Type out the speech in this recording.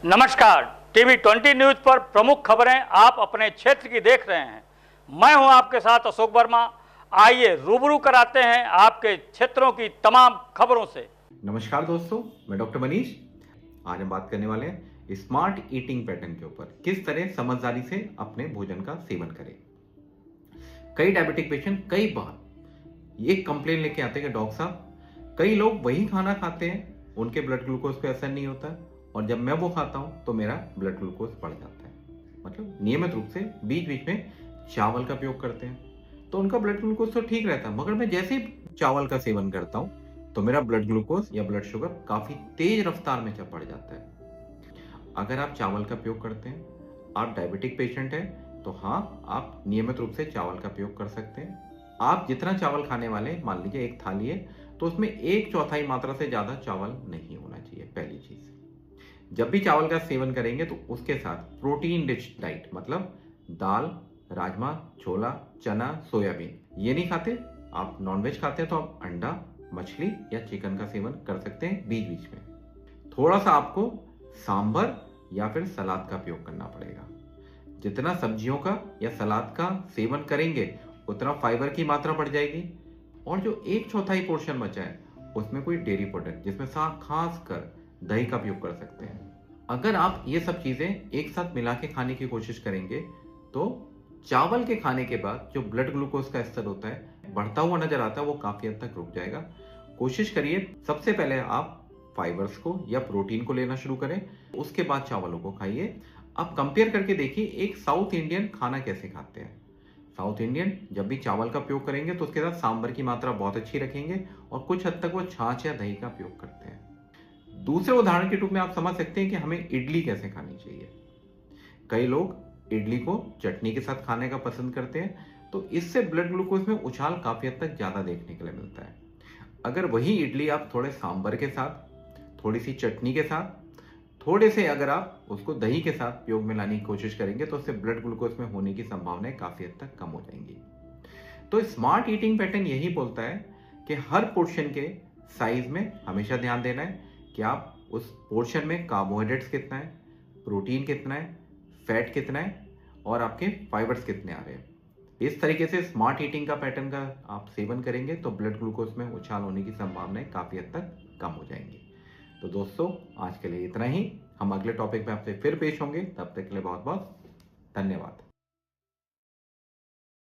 नमस्कार, TV 20 news पर प्रमुख खबरें आप अपने क्षेत्र की देख रहे हैं। मैं हूं आपके साथ अशोक वर्मा। आइए रूबरू कराते हैं आपके क्षेत्रों की तमाम खबरों से। नमस्कार दोस्तों, मैं डॉक्टर मनीष। आज हम बात करने वाले हैं स्मार्ट ईटिंग पैटर्न के ऊपर, किस तरह समझदारी से अपने भोजन का सेवन करें। कई डायबिटिक पेशेंट कई बार ये कंप्लेन लेके आते हैं कि डॉक्टर साहब, कई लोग वही खाना खाते हैं, उनके ब्लड ग्लूकोज पे असर नहीं होता, और जब मैं वो खाता हूं तो मेरा ब्लड ग्लूकोज बढ़ जाता है। मतलब नियमित रूप से बीच बीच में चावल का उपयोग करते हैं तो उनका ब्लड ग्लूकोज तो ठीक रहता है, मगर मैं जैसे ही चावल का सेवन करता हूं तो मेरा ब्लड ग्लूकोज या ब्लड शुगर काफी तेज रफ्तार में बढ़ जाता है। अगर आप चावल का उपयोग करते हैं, आप डायबिटिक पेशेंट हैं, तो हाँ, आप नियमित रूप से चावल का उपयोग कर सकते हैं। आप जितना चावल खाने वाले, मान लीजिए एक थाली है, तो उसमें 1/4 मात्रा से ज्यादा चावल नहीं होना चाहिए। पहली चीज, जब भी चावल का सेवन करेंगे तो उसके साथ प्रोटीन रिच डाइट, मतलब दाल, राजमा, छोला, चना, सोयाबीन, ये नहीं खाते। आप नॉनवेज खाते हैं तो आप अंडा, मछली या चिकन का सेवन कर सकते हैं बीच बीच में। थोड़ा सा आपको सांभर या फिर सलाद का उपयोग करना पड़ेगा। जितना सब्जियों का या सलाद का सेवन करेंगे उतना फाइबर की मात्रा बढ़ जाएगी, और जो 1/4 पोर्शन बचा है उसमें कोई डेयरी प्रोडक्ट, जिसमें खास कर दही का उपयोग कर सकते हैं। अगर आप ये सब चीजें एक साथ मिला के खाने की कोशिश करेंगे तो चावल के खाने के बाद जो ब्लड ग्लूकोज का स्तर होता है बढ़ता हुआ नजर आता है, वो काफी हद तक रुक जाएगा। कोशिश करिए सबसे पहले आप फाइबर्स को या प्रोटीन को लेना शुरू करें, उसके बाद चावलों को खाइए। आप कंपेयर करके देखिए एक साउथ इंडियन खाना कैसे खाते हैं। साउथ इंडियन जब भी चावल का उपयोग करेंगे तो उसके साथ सांभर की मात्रा बहुत अच्छी रखेंगे, और कुछ हद तक वो छाछ या दही का उपयोग करते हैं। दूसरे उदाहरण के रूप में आप समझ सकते हैं कि हमें इडली कैसे खानी चाहिए। कई लोग इडली को चटनी के साथ खाने का पसंद करते हैं, तो इससे ब्लड ग्लूकोज में उछाल काफी हद तक ज्यादा देखने के लिए मिलता है। अगर वही इडली आप थोड़े सांभर के साथ, थोड़ी सी चटनी के साथ, थोड़े से अगर आप उसको दही के साथ उपयोग में लाने की कोशिश करेंगे तो उससे ब्लड ग्लूकोज में होने की संभावनाएं काफी हद तक कम हो जाएंगी। तो स्मार्ट ईटिंग पैटर्न यही बोलता है कि हर पोर्शन के साइज में हमेशा ध्यान देना है कि आप उस पोर्शन में कार्बोहाइड्रेट्स कितना है, प्रोटीन कितना है, फैट कितना है, और आपके फाइबर्स कितने आ रहे हैं। इस तरीके से स्मार्ट ईटिंग का पैटर्न का आप सेवन करेंगे तो ब्लड ग्लूकोज में उछाल होने की संभावनाएं काफी हद तक कम हो जाएंगी। तो दोस्तों, आज के लिए इतना ही। हम अगले टॉपिक पे आपसे फिर पेश होंगे, तब तक के लिए बहुत बहुत धन्यवाद।